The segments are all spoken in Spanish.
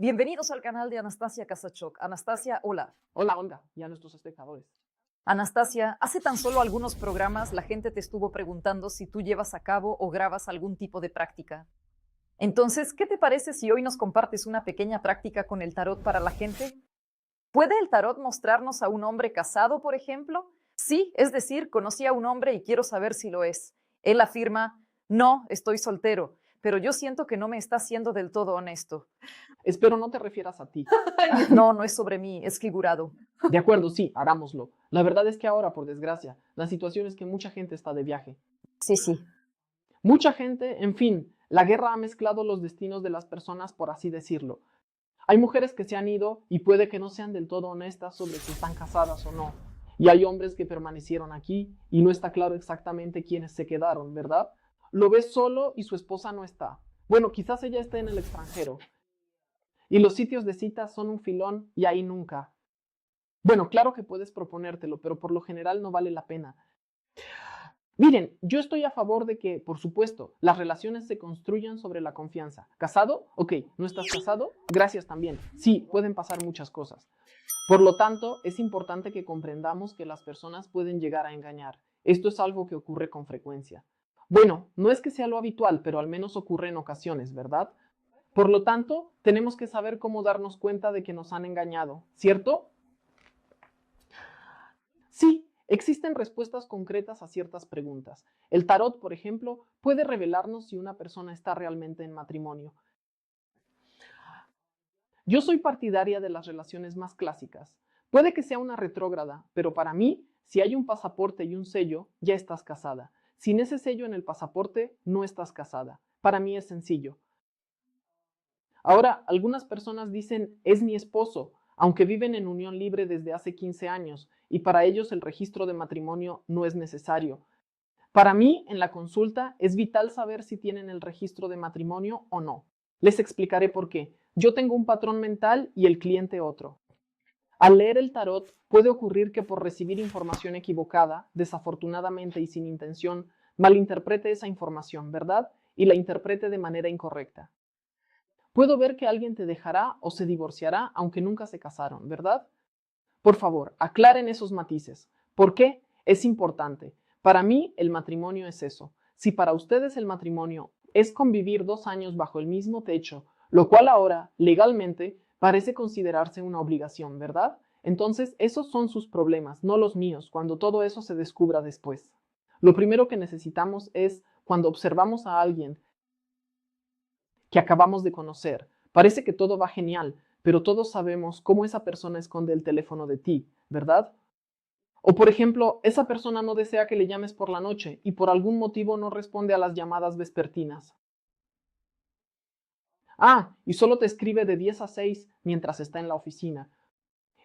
Bienvenidos al canal de Anastasia Kasachok. Anastasia, hola. Hola, Olga, y a nuestros espectadores. Anastasia, hace tan solo algunos programas la gente te estuvo preguntando si tú llevas a cabo o grabas algún tipo de práctica. Entonces, ¿qué te parece si hoy nos compartes una pequeña práctica con el tarot para la gente? ¿Puede el tarot mostrarnos a un hombre casado, por ejemplo? Sí, es decir, conocí a un hombre y quiero saber si lo es. Él afirma, no, estoy soltero, pero yo siento que no me está siendo del todo honesto. Espero no te refieras a ti. No, no es sobre mí, es figurado. De acuerdo, sí, hagámoslo. La verdad es que ahora, por desgracia, la situación es que mucha gente está de viaje. Sí. Mucha gente, en fin, la guerra ha mezclado los destinos de las personas, por así decirlo. Hay mujeres que se han ido y puede que no sean del todo honestas sobre si están casadas o no. Y hay hombres que permanecieron aquí y no está claro exactamente quiénes se quedaron, ¿verdad? Lo ves solo y su esposa no está. Bueno, quizás ella esté en el extranjero. Y los sitios de citas son un filón y ahí nunca. Bueno, claro que puedes proponértelo, pero por lo general no vale la pena. Miren, yo estoy a favor de que, por supuesto, las relaciones se construyan sobre la confianza. ¿Casado? Ok. ¿No estás casado? Gracias también. Sí, pueden pasar muchas cosas. Por lo tanto, es importante que comprendamos que las personas pueden llegar a engañar. Esto es algo que ocurre con frecuencia. Bueno, no es que sea lo habitual, pero al menos ocurre en ocasiones, ¿verdad? Por lo tanto, tenemos que saber cómo darnos cuenta de que nos han engañado, ¿cierto? Sí, existen respuestas concretas a ciertas preguntas. El tarot, por ejemplo, puede revelarnos si una persona está realmente en matrimonio. Yo soy partidaria de las relaciones más clásicas. Puede que sea una retrógrada, pero para mí, si hay un pasaporte y un sello, ya estás casada. Sin ese sello en el pasaporte, no estás casada. Para mí es sencillo. Ahora, algunas personas dicen, es mi esposo, aunque viven en unión libre desde hace 15 años, y para ellos el registro de matrimonio no es necesario. Para mí, en la consulta, es vital saber si tienen el registro de matrimonio o no. Les explicaré por qué. Yo tengo un patrón mental y el cliente otro. Al leer el tarot, puede ocurrir que por recibir información equivocada, desafortunadamente y sin intención, malinterprete esa información, ¿verdad? Y la interprete de manera incorrecta. Puedo ver que alguien te dejará o se divorciará aunque nunca se casaron, ¿verdad? Por favor, aclaren esos matices. ¿Por qué? Es importante. Para mí, el matrimonio es eso. Si para ustedes el matrimonio es convivir 2 años bajo el mismo techo, lo cual ahora, legalmente, parece considerarse una obligación, ¿verdad? Entonces, esos son sus problemas, no los míos, cuando todo eso se descubra después. Lo primero que necesitamos es, cuando observamos a alguien que acabamos de conocer, parece que todo va genial, pero todos sabemos cómo esa persona esconde el teléfono de ti, ¿verdad? O por ejemplo, esa persona no desea que le llames por la noche y por algún motivo no responde a las llamadas vespertinas. Ah, y solo te escribe de 10 a 6 mientras está en la oficina.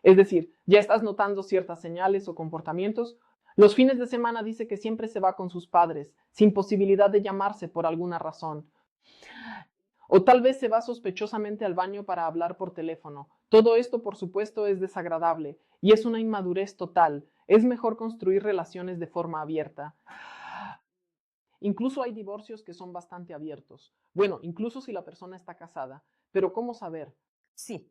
Es decir, ya estás notando ciertas señales o comportamientos. Los fines de semana dice que siempre se va con sus padres, sin posibilidad de llamarse por alguna razón. O tal vez se va sospechosamente al baño para hablar por teléfono. Todo esto, por supuesto, es desagradable y es una inmadurez total. Es mejor construir relaciones de forma abierta. Incluso hay divorcios que son bastante abiertos. Bueno, incluso si la persona está casada. Pero ¿cómo saber? Sí.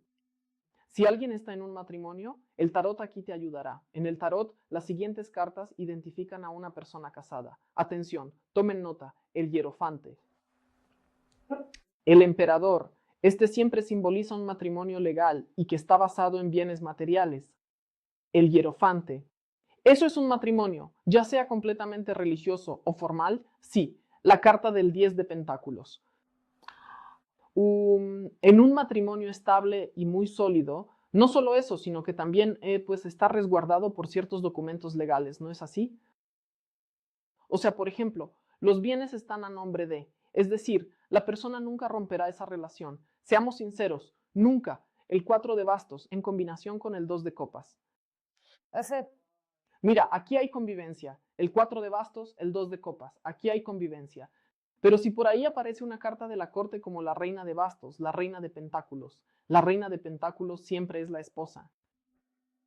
Si alguien está en un matrimonio, el tarot aquí te ayudará. En el tarot, las siguientes cartas identifican a una persona casada. Atención, tomen nota, el hierofante. El emperador. Este siempre simboliza un matrimonio legal y que está basado en bienes materiales. El hierofante. Eso es un matrimonio, ya sea completamente religioso o formal, sí. La carta del 10 de pentáculos. En un matrimonio estable y muy sólido, no solo eso, sino que también pues está resguardado por ciertos documentos legales, ¿no es así? O sea, por ejemplo, los bienes están a nombre de, es decir, la persona nunca romperá esa relación. Seamos sinceros, nunca. El 4 de bastos en combinación con el 2 de copas. Ese, Mira, aquí hay convivencia. El 4 de bastos, el 2 de copas. Aquí hay convivencia. Pero si por ahí aparece una carta de la corte como la reina de bastos, la reina de pentáculos, la reina de pentáculos siempre es la esposa.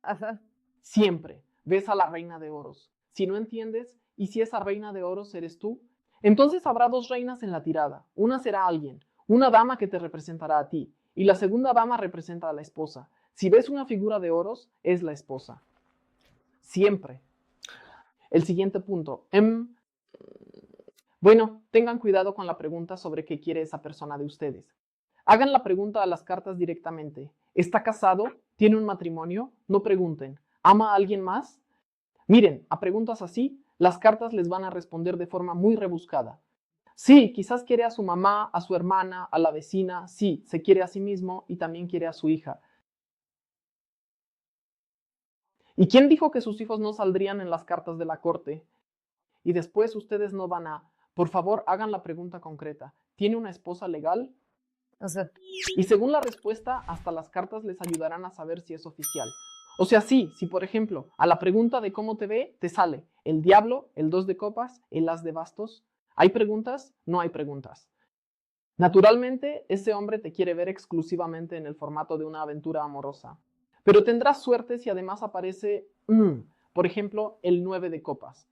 ajá. Siempre ves a la reina de oros. Si no entiendes, ¿y si esa reina de oros eres tú? Entonces habrá dos reinas en la tirada. Una será alguien, una dama que te representará a ti, Y la segunda dama representa a la esposa. Si ves una figura de oros, es la esposa. Siempre. El siguiente punto. Bueno, tengan cuidado con la pregunta sobre qué quiere esa persona de ustedes. Hagan la pregunta a las cartas directamente. ¿Está casado? ¿Tiene un matrimonio? No pregunten. ¿Ama a alguien más? Miren, a preguntas así, las cartas les van a responder de forma muy rebuscada. Sí, quizás quiere a su mamá, a su hermana, a la vecina. Sí, se quiere a sí mismo y también quiere a su hija. ¿Y quién dijo que sus hijos no saldrían en las cartas de la corte? Y después ustedes no van a... Por favor, hagan la pregunta concreta. ¿Tiene una esposa legal? O sea, Y según la respuesta, hasta las cartas les ayudarán a saber si es oficial. O sea, sí, si por ejemplo, a la pregunta de cómo te ve, te sale el diablo, el 2 de copas, el as de bastos. ¿Hay preguntas? No hay preguntas. Naturalmente, ese hombre te quiere ver exclusivamente en el formato de una aventura amorosa. Pero tendrás suerte si además aparece, por ejemplo, el 9 de copas.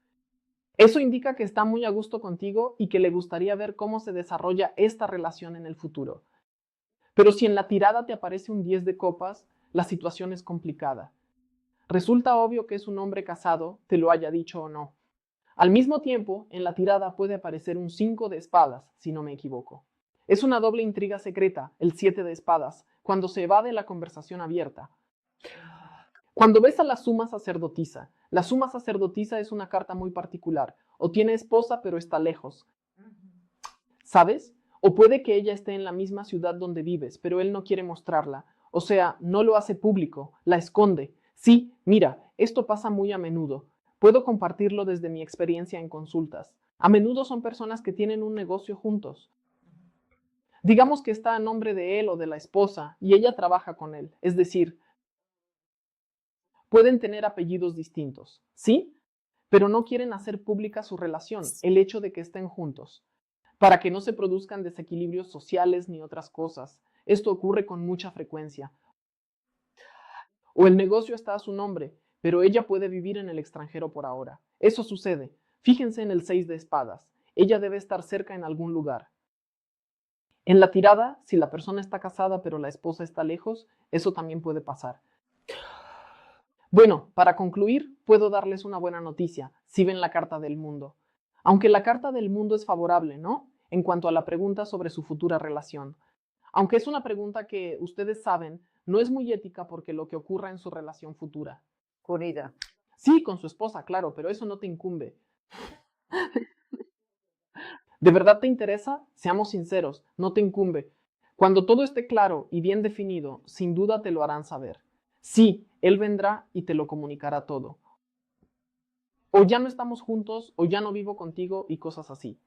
Eso indica que está muy a gusto contigo y que le gustaría ver cómo se desarrolla esta relación en el futuro. Pero si en la tirada te aparece un 10 de copas, la situación es complicada. Resulta obvio que es un hombre casado, te lo haya dicho o no. Al mismo tiempo, en la tirada puede aparecer un 5 de espadas, si no me equivoco. Es una doble intriga secreta, el 7 de espadas, cuando se evade la conversación abierta. Cuando ves a la suma sacerdotisa es una carta muy particular. O tiene esposa pero está lejos. ¿Sabes? O puede que ella esté en la misma ciudad donde vives, pero él no quiere mostrarla. O sea, no lo hace público, la esconde. Sí, mira, esto pasa muy a menudo. Puedo compartirlo desde mi experiencia en consultas. A menudo son personas que tienen un negocio juntos. Digamos que está a nombre de él o de la esposa y ella trabaja con él. Es decir, pueden tener apellidos distintos, ¿sí? Pero no quieren hacer pública su relación, el hecho de que estén juntos, para que no se produzcan desequilibrios sociales ni otras cosas. Esto ocurre con mucha frecuencia. O el negocio está a su nombre, pero ella puede vivir en el extranjero por ahora. Eso sucede. Fíjense en el 6 de espadas. Ella debe estar cerca en algún lugar. En la tirada, si la persona está casada pero la esposa está lejos, eso también puede pasar. Bueno, para concluir, puedo darles una buena noticia, si ven la carta del mundo. Aunque la carta del mundo es favorable, ¿no? En cuanto a la pregunta sobre su futura relación. Aunque es una pregunta que ustedes saben, no es muy ética porque lo que ocurra en su relación futura. con ella. Sí, con su esposa, claro, pero eso no te incumbe. ¿De verdad te interesa? Seamos sinceros, no te incumbe. Cuando todo esté claro y bien definido, sin duda te lo harán saber. Sí, él vendrá y te lo comunicará todo. O ya no estamos juntos, o ya no vivo contigo y cosas así.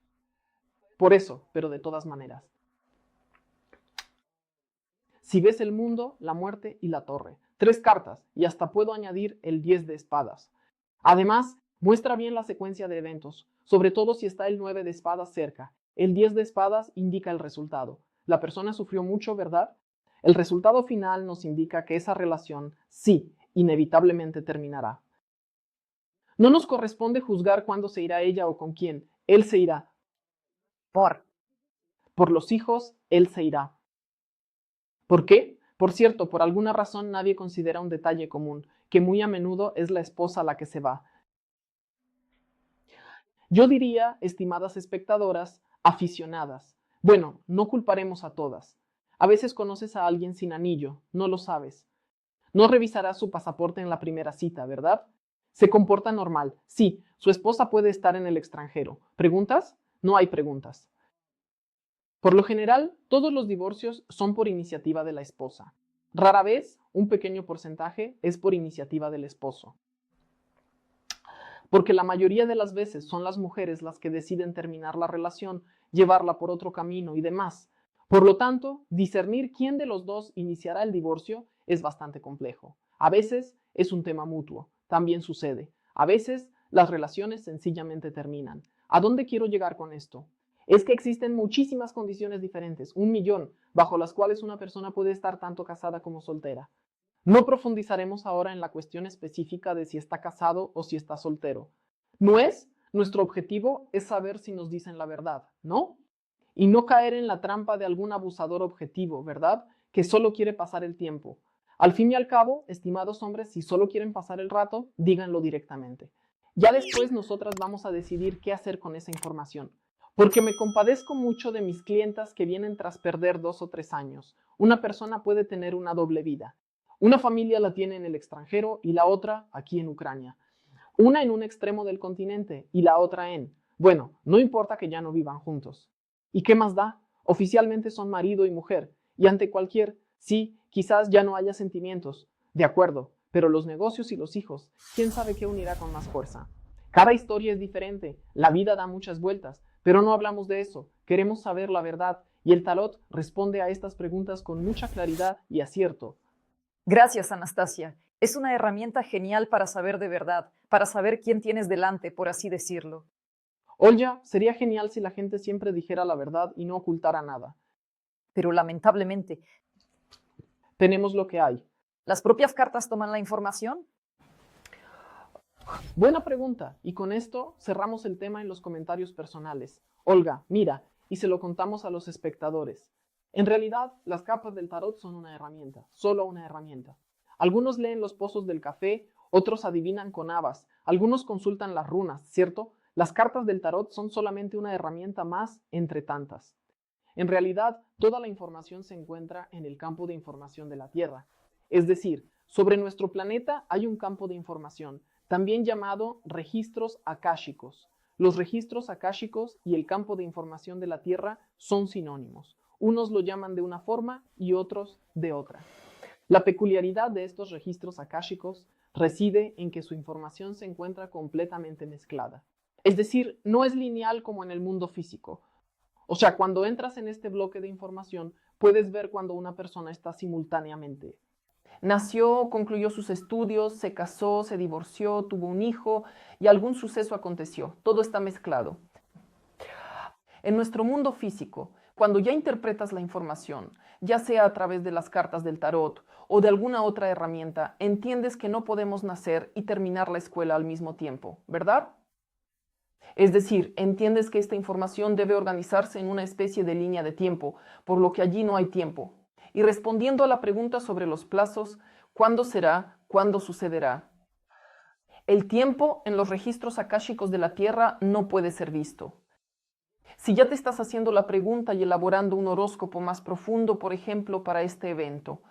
Por eso, pero de todas maneras. Si ves el mundo, la muerte y la torre. 3 cartas, y hasta puedo añadir el 10 de espadas. Además, muestra bien la secuencia de eventos, sobre todo si está el 9 de espadas cerca. El 10 de espadas indica el resultado. La persona sufrió mucho, ¿verdad? El resultado final nos indica que esa relación, sí, inevitablemente terminará. No nos corresponde juzgar cuándo se irá ella o con quién. Él se irá. Por los hijos, él se irá. ¿Por qué? Por cierto, por alguna razón nadie considera un detalle común, que muy a menudo es la esposa la que se va. Yo diría, estimadas espectadoras, aficionadas. Bueno, no culparemos a todas. A veces conoces a alguien sin anillo, no lo sabes. No revisarás su pasaporte en la primera cita, ¿verdad? Se comporta normal. Sí, su esposa puede estar en el extranjero. ¿Preguntas? No hay preguntas. Por lo general, todos los divorcios son por iniciativa de la esposa. Rara vez, un pequeño porcentaje es por iniciativa del esposo. Porque la mayoría de las veces son las mujeres las que deciden terminar la relación, llevarla por otro camino y demás. Por lo tanto, discernir quién de los dos iniciará el divorcio es bastante complejo. A veces es un tema mutuo, también sucede. A veces las relaciones sencillamente terminan. ¿A dónde quiero llegar con esto? Es que existen muchísimas condiciones diferentes, 1.000.000, bajo las cuales una persona puede estar tanto casada como soltera. No profundizaremos ahora en la cuestión específica de si está casado o si está soltero. Nuestro objetivo es saber si nos dicen la verdad, ¿no? Y no caer en la trampa de algún abusador objetivo, ¿verdad? que solo quiere pasar el tiempo. Al fin y al cabo, estimados hombres, si solo quieren pasar el rato, díganlo directamente. Ya después nosotras vamos a decidir qué hacer con esa información. Porque me compadezco mucho de mis clientas que vienen tras perder 2 o 3 años. Una persona puede tener una doble vida. Una familia la tiene en el extranjero y la otra aquí en Ucrania. Una en un extremo del continente y la otra en... Bueno, no importa que ya no vivan juntos. ¿Y qué más da? Oficialmente son marido y mujer. Y ante cualquier, sí, quizás ya no haya sentimientos. De acuerdo, pero los negocios y los hijos, ¿quién sabe qué unirá con más fuerza? Cada historia es diferente, la vida da muchas vueltas, pero no hablamos de eso. Queremos saber la verdad y el tarot responde a estas preguntas con mucha claridad y acierto. Gracias, Anastasia. Es una herramienta genial para saber de verdad, para saber quién tienes delante, por así decirlo. Olya, sería genial si la gente siempre dijera la verdad y no ocultara nada. Pero lamentablemente, Tenemos lo que hay. ¿las propias cartas toman la información? Buena pregunta. Y con esto cerramos el tema en los comentarios personales. Olga, mira, y se lo contamos a los espectadores. En realidad, las cartas del tarot son una herramienta, solo una herramienta. Algunos leen los pozos del café, otros adivinan con habas, algunos consultan las runas, ¿cierto? Las cartas del tarot son solamente una herramienta más entre tantas. En realidad, toda la información se encuentra en el campo de información de la Tierra. Es decir, sobre nuestro planeta hay un campo de información, también llamado registros akáshicos. Los registros akáshicos y el campo de información de la Tierra son sinónimos. Unos lo llaman de una forma y otros de otra. La peculiaridad de estos registros akáshicos reside en que su información se encuentra completamente mezclada. Es decir, no es lineal como en el mundo físico. O sea, cuando entras en este bloque de información, puedes ver cuando una persona está simultáneamente. Nació, concluyó sus estudios, se casó, se divorció, tuvo un hijo y algún suceso aconteció. Todo está mezclado. En nuestro mundo físico, cuando ya interpretas la información, ya sea a través de las cartas del tarot o de alguna otra herramienta, entiendes que no podemos nacer y terminar la escuela al mismo tiempo, ¿verdad? Es decir, entiendes que esta información debe organizarse en una especie de línea de tiempo, por lo que allí no hay tiempo. Y respondiendo a la pregunta sobre los plazos, ¿cuándo será? ¿Cuándo sucederá? El tiempo en los registros akáshicos de la Tierra no puede ser visto. Si ya te estás haciendo la pregunta y elaborando un horóscopo más profundo, por ejemplo, para este evento,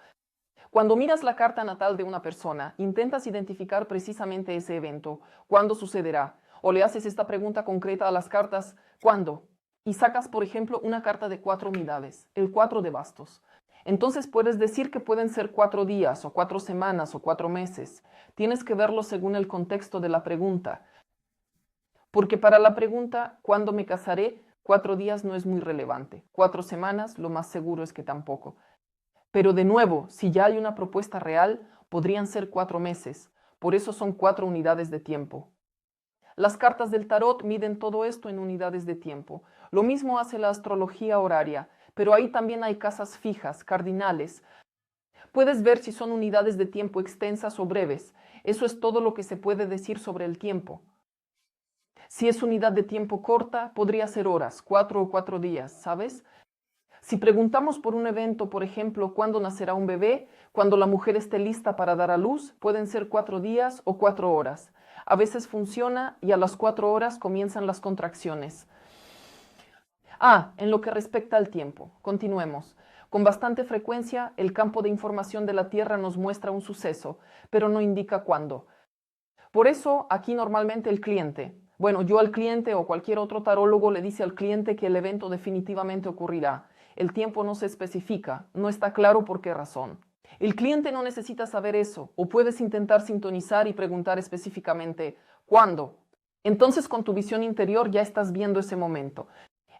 cuando miras la carta natal de una persona, intentas identificar precisamente ese evento, ¿cuándo sucederá? O le haces esta pregunta concreta a las cartas, ¿cuándo? Y sacas, por ejemplo, una carta de 4 unidades, el 4 de bastos. Entonces puedes decir que pueden ser 4 días, o 4 semanas, o 4 meses. Tienes que verlo según el contexto de la pregunta. Porque para la pregunta, ¿cuándo me casaré?, 4 días no es muy relevante. 4 semanas, lo más seguro es que tampoco. Pero de nuevo, si ya hay una propuesta real, podrían ser 4 meses. Por eso son 4 unidades de tiempo. Las cartas del tarot miden todo esto en unidades de tiempo. Lo mismo hace la astrología horaria, pero ahí también hay casas fijas, cardinales. Puedes ver si son unidades de tiempo extensas o breves. Eso es todo lo que se puede decir sobre el tiempo. Si es unidad de tiempo corta, podría ser horas, 4 o 4 días, ¿sabes? Si preguntamos por un evento, por ejemplo, ¿cuándo nacerá un bebé? Cuando la mujer esté lista para dar a luz, pueden ser 4 días o 4 horas. A veces funciona y a las 4 horas comienzan las contracciones. En lo que respecta al tiempo, continuemos. Con bastante frecuencia, el campo de información de la Tierra nos muestra un suceso, pero no indica cuándo. Por eso, aquí normalmente el cliente, yo al cliente o cualquier otro tarólogo le dice al cliente que el evento definitivamente ocurrirá. El tiempo no se especifica, no está claro por qué razón. El cliente no necesita saber eso, o puedes intentar sintonizar y preguntar específicamente ¿cuándo? Entonces con tu visión interior ya estás viendo ese momento.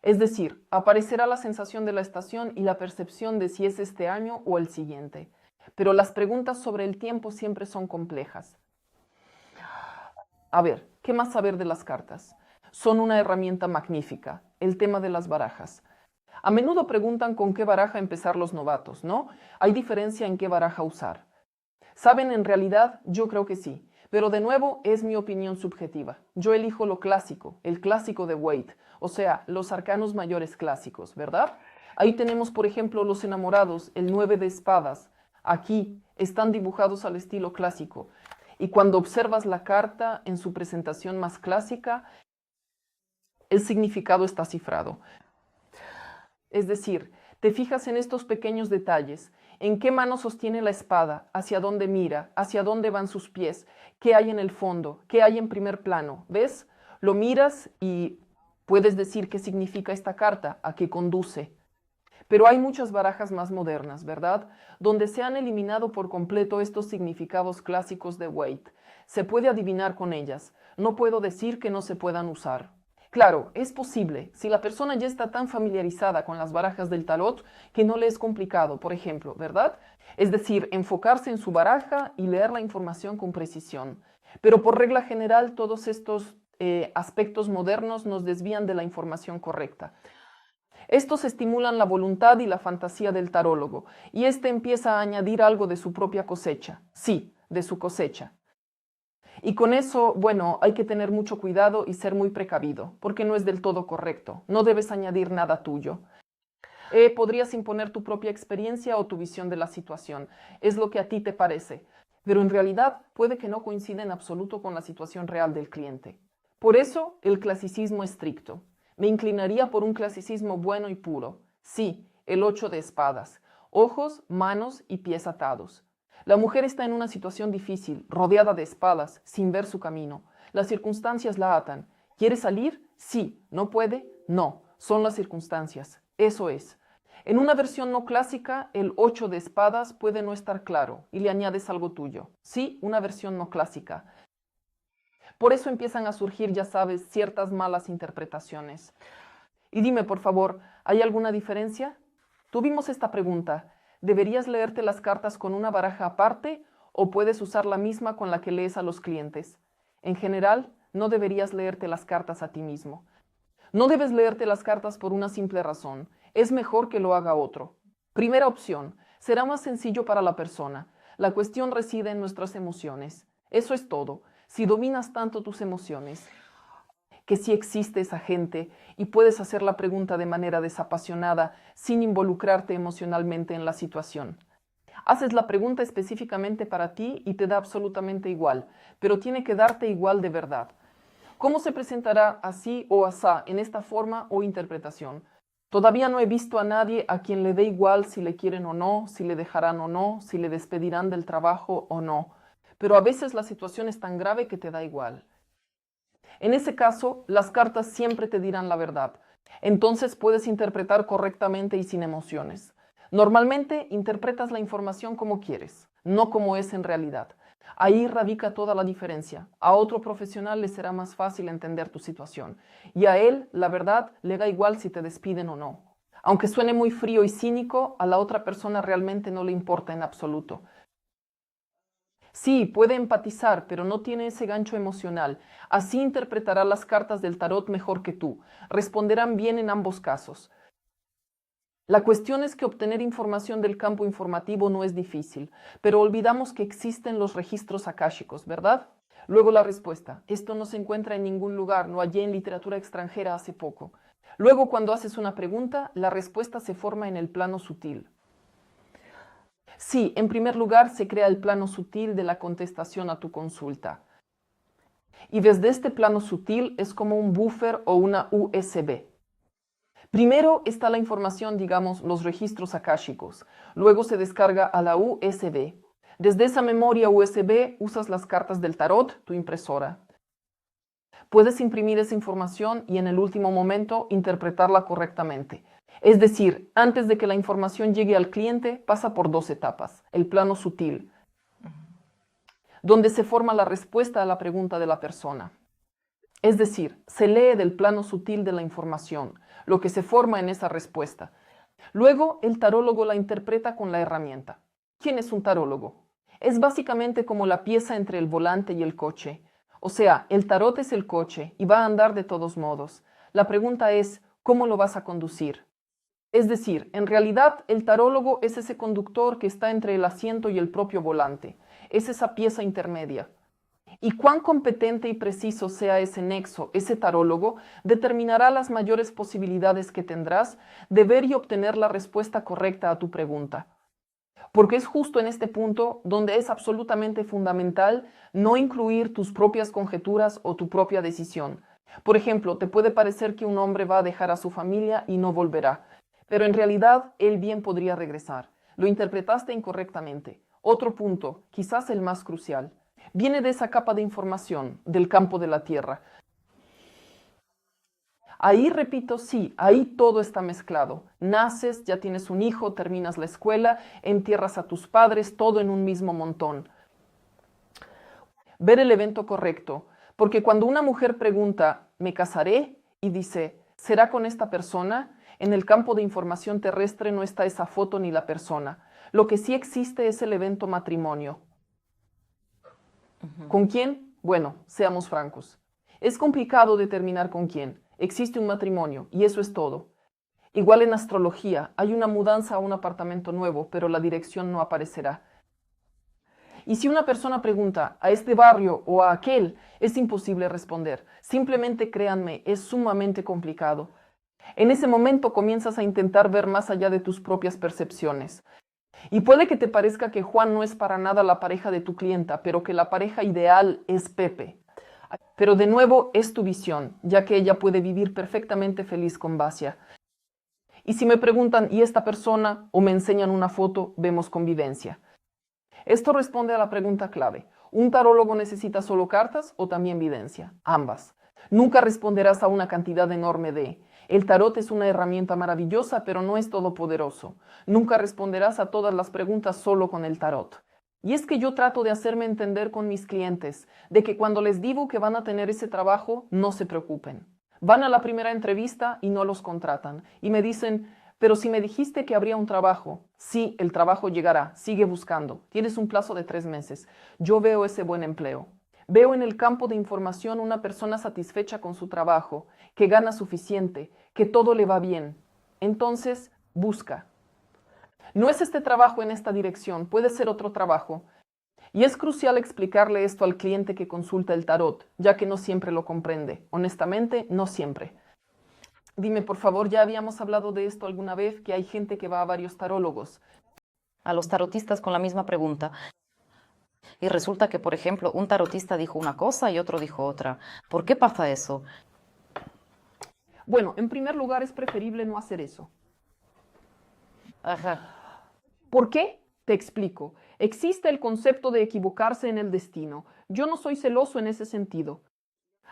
Es decir, aparecerá la sensación de la estación y la percepción de si es este año o el siguiente. Pero las preguntas sobre el tiempo siempre son complejas. A ver, ¿qué más saber de las cartas? Son una herramienta magnífica, el tema de las barajas. A menudo preguntan con qué baraja empezar los novatos, ¿no? ¿Hay diferencia en qué baraja usar? ¿Saben? En realidad, yo creo que sí. Pero de nuevo, es mi opinión subjetiva. Yo elijo lo clásico, el clásico de Waite, o sea, los arcanos mayores clásicos, ¿verdad? Ahí tenemos, por ejemplo, los enamorados, el 9 de espadas. Aquí están dibujados al estilo clásico. Y cuando observas la carta en su presentación más clásica, el significado está cifrado. Es decir, te fijas en estos pequeños detalles, en qué mano sostiene la espada, hacia dónde mira, hacia dónde van sus pies, qué hay en el fondo, qué hay en primer plano. ¿Ves? Lo miras y puedes decir qué significa esta carta, a qué conduce. Pero hay muchas barajas más modernas, ¿verdad? Donde se han eliminado por completo estos significados clásicos de Waite. Se puede adivinar con ellas. No puedo decir que no se puedan usar. Claro, es posible, si la persona ya está tan familiarizada con las barajas del tarot que no le es complicado, por ejemplo, ¿verdad? Es decir, enfocarse en su baraja y leer la información con precisión. Pero por regla general, todos estos aspectos modernos nos desvían de la información correcta. Estos estimulan la voluntad y la fantasía del tarólogo, y éste empieza a añadir algo de su propia cosecha. Sí, de su cosecha. Y con eso, bueno, hay que tener mucho cuidado y ser muy precavido, porque no es del todo correcto. No debes añadir nada tuyo. Podrías imponer tu propia experiencia o tu visión de la situación. Es lo que a ti te parece. Pero en realidad puede que no coincida en absoluto con la situación real del cliente. Por eso, el clasicismo estricto. Me inclinaría por un clasicismo bueno y puro. Sí, el 8 de espadas. Ojos, manos y pies atados. La mujer está en una situación difícil, rodeada de espadas, sin ver su camino. Las circunstancias la atan. ¿Quiere salir? Sí. ¿No puede? No. Son las circunstancias. Eso es. En una versión no clásica, el 8 de espadas puede no estar claro y le añades algo tuyo. Sí, una versión no clásica. Por eso empiezan a surgir, ya sabes, ciertas malas interpretaciones. Y dime, por favor, ¿hay alguna diferencia? Tuvimos esta pregunta. ¿Deberías leerte las cartas con una baraja aparte o puedes usar la misma con la que lees a los clientes? En general, no deberías leerte las cartas a ti mismo. No debes leerte las cartas por una simple razón. Es mejor que lo haga otro. Primera opción, será más sencillo para la persona. La cuestión reside en nuestras emociones. Eso es todo. Si dominas tanto tus emociones, que sí existe esa gente y puedes hacer la pregunta de manera desapasionada sin involucrarte emocionalmente en la situación. Haces la pregunta específicamente para ti y te da absolutamente igual, pero tiene que darte igual de verdad. ¿Cómo se presentará así o asá en esta forma o interpretación? Todavía no he visto a nadie a quien le dé igual si le quieren o no, si le dejarán o no, si le despedirán del trabajo o no. Pero a veces la situación es tan grave que te da igual. En ese caso, las cartas siempre te dirán la verdad. Entonces puedes interpretar correctamente y sin emociones. Normalmente interpretas la información como quieres, no como es en realidad. Ahí radica toda la diferencia. A otro profesional le será más fácil entender tu situación. Y a él, la verdad, le da igual si te despiden o no. Aunque suene muy frío y cínico, a la otra persona realmente no le importa en absoluto. Sí, puede empatizar, pero no tiene ese gancho emocional. Así interpretará las cartas del tarot mejor que tú. Responderán bien en ambos casos. La cuestión es que obtener información del campo informativo no es difícil, pero olvidamos que existen los registros akáshicos, ¿verdad? Luego la respuesta. Esto no se encuentra en ningún lugar, lo hallé en literatura extranjera hace poco. Luego, cuando haces una pregunta, la respuesta se forma en el plano sutil. Sí, en primer lugar se crea el plano sutil de la contestación a tu consulta. Y desde este plano sutil es como un buffer o una USB. Primero está la información, digamos, los registros akáshicos. Luego se descarga a la USB. Desde esa memoria USB usas las cartas del tarot, tu impresora. Puedes imprimir esa información y en el último momento interpretarla correctamente. Es decir, antes de que la información llegue al cliente, pasa por 2 etapas. El plano sutil, donde se forma la respuesta a la pregunta de la persona. Es decir, se lee del plano sutil de la información, lo que se forma en esa respuesta. Luego, el tarólogo la interpreta con la herramienta. ¿Quién es un tarólogo? Es básicamente como la pieza entre el volante y el coche. O sea, el tarot es el coche y va a andar de todos modos. La pregunta es, ¿cómo lo vas a conducir? Es decir, en realidad el tarólogo es ese conductor que está entre el asiento y el propio volante. Es esa pieza intermedia. Y cuán competente y preciso sea ese nexo, ese tarólogo, determinará las mayores posibilidades que tendrás de ver y obtener la respuesta correcta a tu pregunta. Porque es justo en este punto donde es absolutamente fundamental no incluir tus propias conjeturas o tu propia decisión. Por ejemplo, te puede parecer que un hombre va a dejar a su familia y no volverá, pero en realidad él bien podría regresar. Lo interpretaste incorrectamente. Otro punto, quizás el más crucial, viene de esa capa de información, del campo de la tierra. Ahí, repito, sí, ahí todo está mezclado. Naces, ya tienes un hijo, terminas la escuela, entierras a tus padres, todo en un mismo montón. Ver el evento correcto, porque cuando una mujer pregunta, ¿me casaré? Y dice, ¿será con esta persona? En el campo de información terrestre no está esa foto ni la persona. Lo que sí existe es el evento matrimonio. ¿Con quién? Bueno, seamos francos. Es complicado determinar con quién. Existe un matrimonio y eso es todo. Igual en astrología, hay una mudanza a un apartamento nuevo, pero la dirección no aparecerá. Y si una persona pregunta a este barrio o a aquel, es imposible responder. Simplemente créanme, es sumamente complicado. En ese momento comienzas a intentar ver más allá de tus propias percepciones. Y puede que te parezca que Juan no es para nada la pareja de tu clienta, pero que la pareja ideal es Pepe. Pero de nuevo es tu visión, ya que ella puede vivir perfectamente feliz con Basia. Y si me preguntan, ¿y esta persona? O me enseñan una foto, vemos convivencia. Esto responde a la pregunta clave. ¿Un tarólogo necesita solo cartas o también videncia? Ambas. Nunca responderás a una cantidad enorme de... El tarot es una herramienta maravillosa, pero no es todopoderoso. Nunca responderás a todas las preguntas solo con el tarot. Y es que yo trato de hacerme entender con mis clientes, de que cuando les digo que van a tener ese trabajo, no se preocupen. Van a la primera entrevista y no los contratan. Y me dicen, pero si me dijiste que habría un trabajo, sí, el trabajo llegará, sigue buscando. Tienes un plazo de 3 meses. Yo veo ese buen empleo. Veo en el campo de información una persona satisfecha con su trabajo, que gana suficiente, que todo le va bien. Entonces, busca. No es este trabajo en esta dirección, puede ser otro trabajo. Y es crucial explicarle esto al cliente que consulta el tarot, ya que no siempre lo comprende. Honestamente, no siempre. Dime, por favor, ¿ya habíamos hablado de esto alguna vez? Que hay gente que va a varios tarólogos. A los tarotistas con la misma pregunta. Y resulta que, por ejemplo, un tarotista dijo una cosa y otro dijo otra. ¿Por qué pasa eso? Bueno, en primer lugar es preferible no hacer eso. Ajá. ¿Por qué? Te explico. Existe el concepto de equivocarse en el destino. Yo no soy celoso en ese sentido.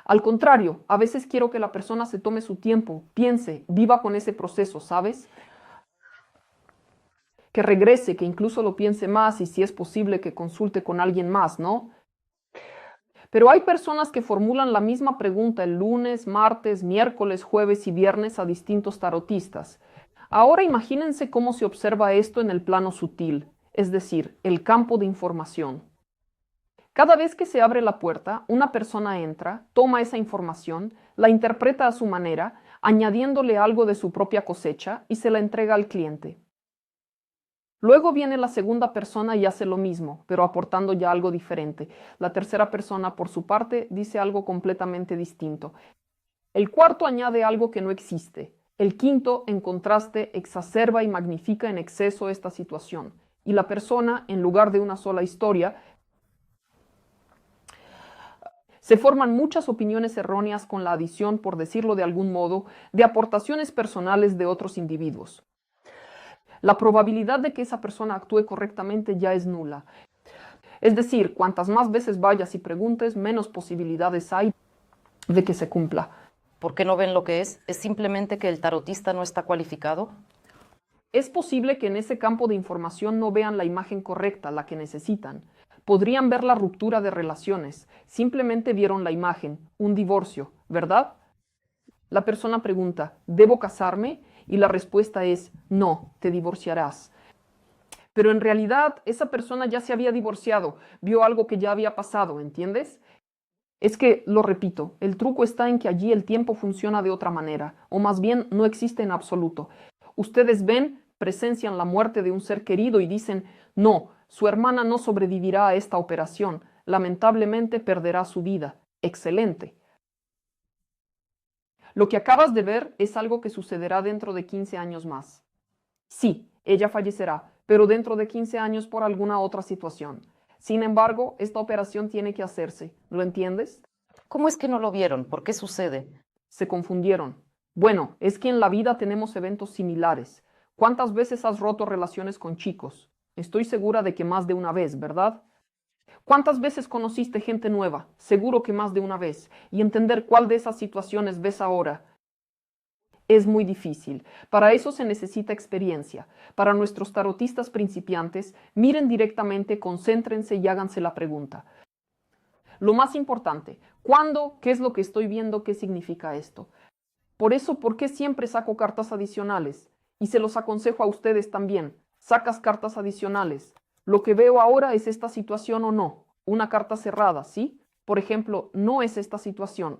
Al contrario, a veces quiero que la persona se tome su tiempo, piense, viva con ese proceso, ¿sabes? Que regrese, que incluso lo piense más y si es posible que consulte con alguien más, ¿no? Pero hay personas que formulan la misma pregunta el lunes, martes, miércoles, jueves y viernes a distintos tarotistas. Ahora imagínense cómo se observa esto en el plano sutil, es decir, el campo de información. Cada vez que se abre la puerta, una persona entra, toma esa información, la interpreta a su manera, añadiéndole algo de su propia cosecha y se la entrega al cliente. Luego viene la segunda persona y hace lo mismo, pero aportando ya algo diferente. La tercera persona, por su parte, dice algo completamente distinto. El cuarto añade algo que no existe. El quinto, en contraste, exacerba y magnifica en exceso esta situación. Y la persona, en lugar de una sola historia, se forman muchas opiniones erróneas con la adición, por decirlo de algún modo, de aportaciones personales de otros individuos. La probabilidad de que esa persona actúe correctamente ya es nula. Es decir, cuantas más veces vayas y preguntes, menos posibilidades hay de que se cumpla. ¿Por qué no ven lo que es? ¿Es simplemente que el tarotista no está cualificado? Es posible que en ese campo de información no vean la imagen correcta, la que necesitan. Podrían ver la ruptura de relaciones. Simplemente vieron la imagen, un divorcio, ¿verdad? La persona pregunta, ¿debo casarme? Y la respuesta es, no, te divorciarás. Pero en realidad esa persona ya se había divorciado, vio algo que ya había pasado, ¿entiendes? Es que, lo repito, el truco está en que allí el tiempo funciona de otra manera, o más bien no existe en absoluto. Ustedes ven, presencian la muerte de un ser querido y dicen, no, su hermana no sobrevivirá a esta operación, lamentablemente perderá su vida. Excelente. Lo que acabas de ver es algo que sucederá dentro de 15 años más. Sí, ella fallecerá, pero dentro de 15 años por alguna otra situación. Sin embargo, esta operación tiene que hacerse. ¿Lo entiendes? ¿Cómo es que no lo vieron? ¿Por qué sucede? Se confundieron. Bueno, es que en la vida tenemos eventos similares. ¿Cuántas veces has roto relaciones con chicos? Estoy segura de que más de una vez, ¿verdad? ¿Cuántas veces conociste gente nueva? Seguro que más de una vez. Y entender cuál de esas situaciones ves ahora es muy difícil. Para eso se necesita experiencia. Para nuestros tarotistas principiantes, miren directamente, concéntrense y háganse la pregunta. Lo más importante, ¿cuándo? ¿Qué es lo que estoy viendo? ¿Qué significa esto? Por eso, ¿por qué siempre saco cartas adicionales? Y se los aconsejo a ustedes también. Sacas cartas adicionales. Lo que veo ahora es esta situación o no. Una carta cerrada, ¿sí? Por ejemplo, no es esta situación.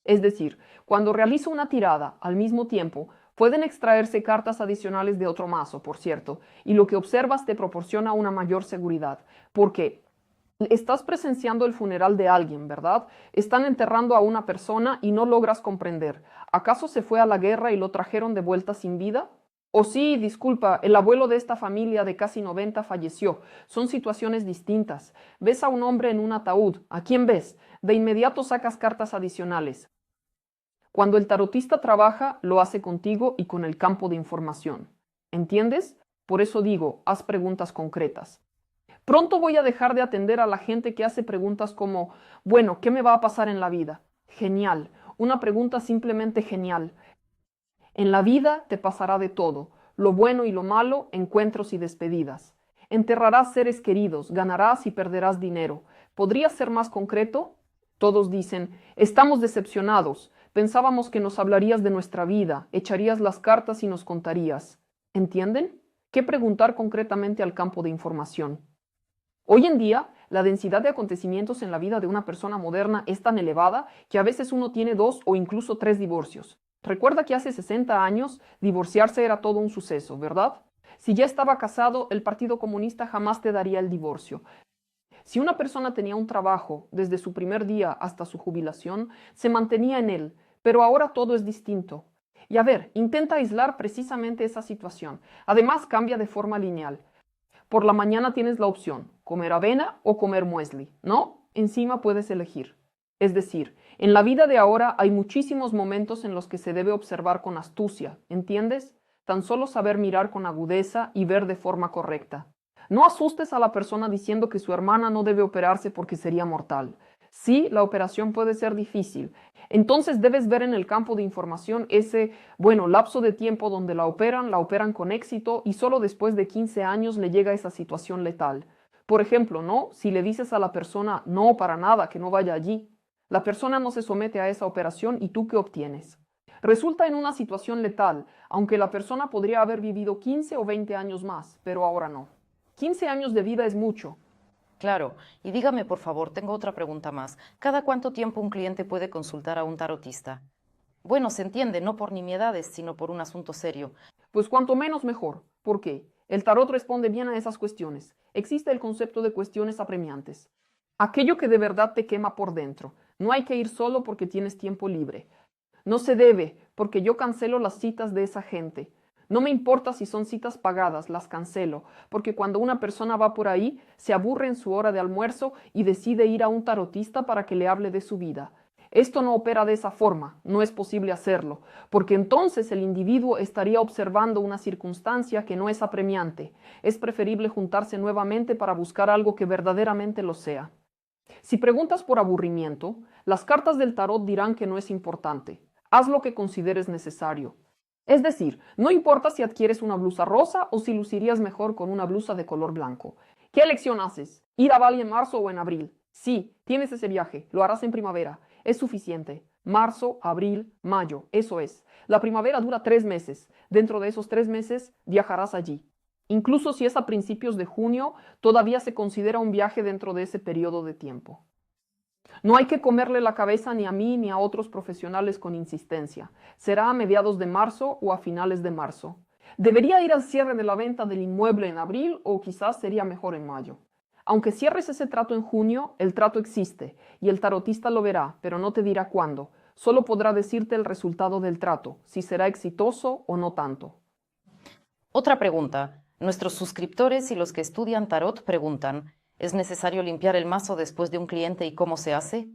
Es decir, cuando realizo una tirada al mismo tiempo, pueden extraerse cartas adicionales de otro mazo, por cierto, y lo que observas te proporciona una mayor seguridad. Porque estás presenciando el funeral de alguien, ¿verdad? Están enterrando a una persona y no logras comprender. ¿Acaso se fue a la guerra y lo trajeron de vuelta sin vida? O sí, disculpa, el abuelo de esta familia de casi 90 falleció. Son situaciones distintas. Ves a un hombre en un ataúd. ¿A quién ves? De inmediato sacas cartas adicionales. Cuando el tarotista trabaja, lo hace contigo y con el campo de información. ¿Entiendes? Por eso digo, haz preguntas concretas. Pronto voy a dejar de atender a la gente que hace preguntas como, bueno, ¿qué me va a pasar en la vida? Genial. Una pregunta simplemente genial. En la vida te pasará de todo, lo bueno y lo malo, encuentros y despedidas. Enterrarás seres queridos, ganarás y perderás dinero. ¿Podrías ser más concreto? Todos dicen, estamos decepcionados, pensábamos que nos hablarías de nuestra vida, echarías las cartas y nos contarías. ¿Entienden? ¿Qué preguntar concretamente al campo de información? Hoy en día, la densidad de acontecimientos en la vida de una persona moderna es tan elevada que a veces uno tiene 2 o incluso 3 divorcios. Recuerda que hace 60 años divorciarse era todo un suceso, ¿verdad? Si ya estaba casado, el Partido Comunista jamás te daría el divorcio. Si una persona tenía un trabajo desde su primer día hasta su jubilación, se mantenía en él, pero ahora todo es distinto. Y a ver, intenta aislar precisamente esa situación. Además, cambia de forma lineal. Por la mañana tienes la opción, comer avena o comer muesli, ¿no? Encima puedes elegir. Es decir, en la vida de ahora hay muchísimos momentos en los que se debe observar con astucia, ¿entiendes? Tan solo saber mirar con agudeza y ver de forma correcta. No asustes a la persona diciendo que su hermana no debe operarse porque sería mortal. Sí, la operación puede ser difícil. Entonces debes ver en el campo de información ese, lapso de tiempo donde la operan con éxito y solo después de 15 años le llega esa situación letal. Por ejemplo, ¿no? Si le dices a la persona, no, para nada, que no vaya allí, la persona no se somete a esa operación y ¿tú qué obtienes? Resulta en una situación letal, aunque la persona podría haber vivido 15 o 20 años más, pero ahora no. 15 años de vida es mucho. Claro, y dígame por favor, tengo otra pregunta más. ¿Cada cuánto tiempo un cliente puede consultar a un tarotista? Bueno, se entiende, no por nimiedades, sino por un asunto serio. Pues cuanto menos mejor. ¿Por qué? El tarot responde bien a esas cuestiones. Existe el concepto de cuestiones apremiantes. Aquello que de verdad te quema por dentro. No hay que ir solo porque tienes tiempo libre. No se debe, porque yo cancelo las citas de esa gente. No me importa si son citas pagadas, las cancelo, porque cuando una persona va por ahí, se aburre en su hora de almuerzo y decide ir a un tarotista para que le hable de su vida. Esto no opera de esa forma, no es posible hacerlo, porque entonces el individuo estaría observando una circunstancia que no es apremiante. Es preferible juntarse nuevamente para buscar algo que verdaderamente lo sea. Si preguntas por aburrimiento, las cartas del tarot dirán que no es importante. Haz lo que consideres necesario. Es decir, no importa si adquieres una blusa rosa o si lucirías mejor con una blusa de color blanco. ¿Qué elección haces? ¿Ir a Bali en marzo o en abril? Sí, tienes ese viaje, lo harás en primavera. Es suficiente. Marzo, abril, mayo, eso es. La primavera dura 3 meses. Dentro de esos 3 meses viajarás allí. Incluso si es a principios de junio, todavía se considera un viaje dentro de ese periodo de tiempo. No hay que comerle la cabeza ni a mí ni a otros profesionales con insistencia. Será a mediados de marzo o a finales de marzo. ¿Debería ir al cierre de la venta del inmueble en abril o quizás sería mejor en mayo? Aunque cierres ese trato en junio, el trato existe y el tarotista lo verá, pero no te dirá cuándo. Solo podrá decirte el resultado del trato, si será exitoso o no tanto. Otra pregunta. Nuestros suscriptores y los que estudian tarot preguntan, ¿es necesario limpiar el mazo después de un cliente y cómo se hace?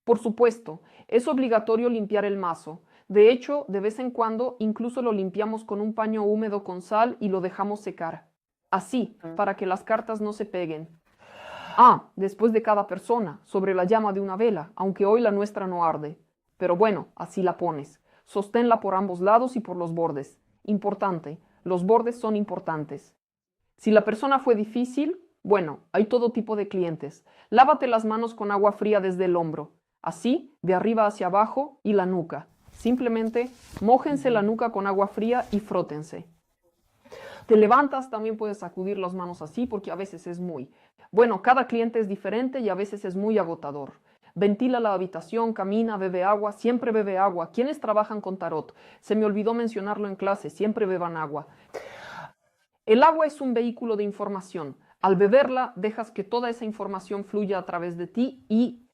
Por supuesto, es obligatorio limpiar el mazo. De hecho, de vez en cuando incluso lo limpiamos con un paño húmedo con sal y lo dejamos secar. Así, para que las cartas no se peguen. Después de cada persona, sobre la llama de una vela, aunque hoy la nuestra no arde. Pero bueno, así la pones. Sosténla por ambos lados y por los bordes. Importante, los bordes son importantes. Si la persona fue difícil, bueno, hay todo tipo de clientes. Lávate las manos con agua fría desde el hombro. Así, de arriba hacia abajo y la nuca. Simplemente mójense la nuca con agua fría y frótense. Te levantas, también puedes sacudir las manos así porque a veces es muy... Bueno, cada cliente es diferente y a veces es muy agotador. Ventila la habitación, camina, bebe agua, siempre bebe agua. ¿Quiénes trabajan con tarot? Se me olvidó mencionarlo en clase, siempre beban agua. El agua es un vehículo de información. Al beberla, dejas que toda esa información fluya a través de ti y,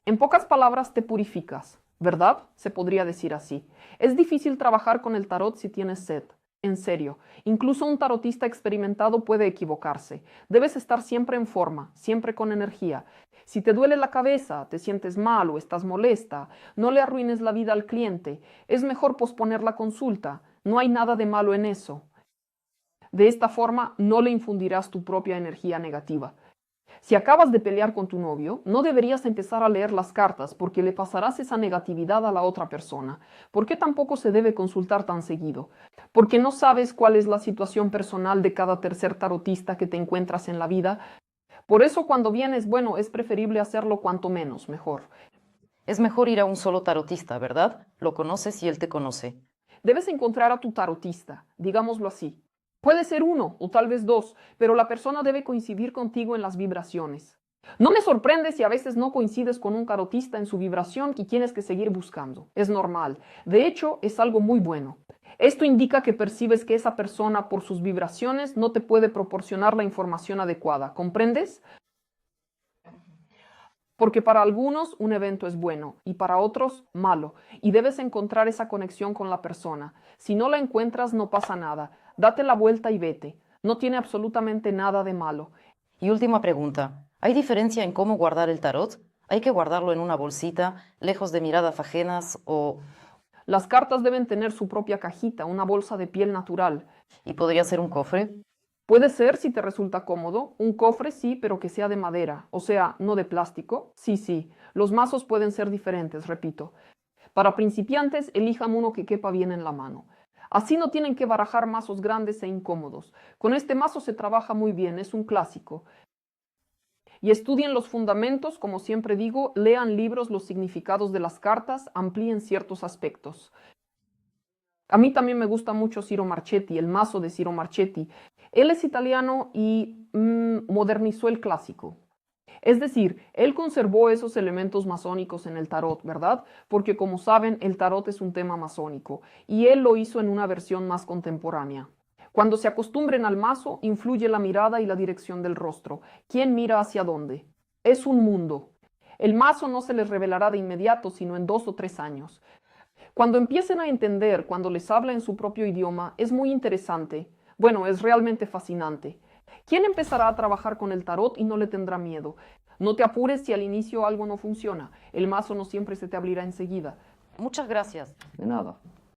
en pocas palabras, te purificas, ¿verdad? Se podría decir así. Es difícil trabajar con el tarot si tienes sed. En serio, incluso un tarotista experimentado puede equivocarse. Debes estar siempre en forma, siempre con energía. Si te duele la cabeza, te sientes mal o estás molesta, no le arruines la vida al cliente. Es mejor posponer la consulta. No hay nada de malo en eso. De esta forma, no le infundirás tu propia energía negativa. Si acabas de pelear con tu novio, no deberías empezar a leer las cartas porque le pasarás esa negatividad a la otra persona. ¿Por qué tampoco se debe consultar tan seguido? Porque no sabes cuál es la situación personal de cada tercer tarotista que te encuentras en la vida. Por eso cuando vienes, bueno, es preferible hacerlo cuanto menos, mejor. Es mejor ir a un solo tarotista, ¿verdad? Lo conoces y él te conoce. Debes encontrar a tu tarotista, digámoslo así. Puede ser uno o tal vez dos, pero la persona debe coincidir contigo en las vibraciones. No me sorprende si a veces no coincides con un tarotista en su vibración y tienes que seguir buscando. Es normal. De hecho, es algo muy bueno. Esto indica que percibes que esa persona, por sus vibraciones, no te puede proporcionar la información adecuada. ¿Comprendes? Porque para algunos un evento es bueno y para otros malo, y debes encontrar esa conexión con la persona. Si no la encuentras, no pasa nada. Date la vuelta y vete. No tiene absolutamente nada de malo. Y última pregunta. ¿Hay diferencia en cómo guardar el tarot? ¿Hay que guardarlo en una bolsita, lejos de miradas ajenas o...? Las cartas deben tener su propia cajita, una bolsa de piel natural. ¿Y podría ser un cofre? Puede ser, si te resulta cómodo, un cofre sí, pero que sea de madera, o sea, no de plástico. Sí. Los mazos pueden ser diferentes, repito. Para principiantes, elijan uno que quepa bien en la mano. Así no tienen que barajar mazos grandes e incómodos. Con este mazo se trabaja muy bien, es un clásico. Y estudien los fundamentos, como siempre digo, lean libros, los significados de las cartas, amplíen ciertos aspectos. A mí también me gusta mucho Ciro Marchetti, el mazo de Ciro Marchetti. Él es italiano y modernizó el clásico. Es decir, él conservó esos elementos masónicos en el tarot, ¿verdad? Porque como saben, el tarot es un tema masónico y él lo hizo en una versión más contemporánea. Cuando se acostumbren al mazo, influye la mirada y la dirección del rostro. ¿Quién mira hacia dónde? Es un mundo. El mazo no se les revelará de inmediato, sino en 2 o 3 años. Cuando empiecen a entender, cuando les habla en su propio idioma, es muy interesante. Bueno, es realmente fascinante. ¿Quién empezará a trabajar con el tarot y no le tendrá miedo? No te apures si al inicio algo no funciona. El mazo no siempre se te abrirá enseguida. Muchas gracias. De nada.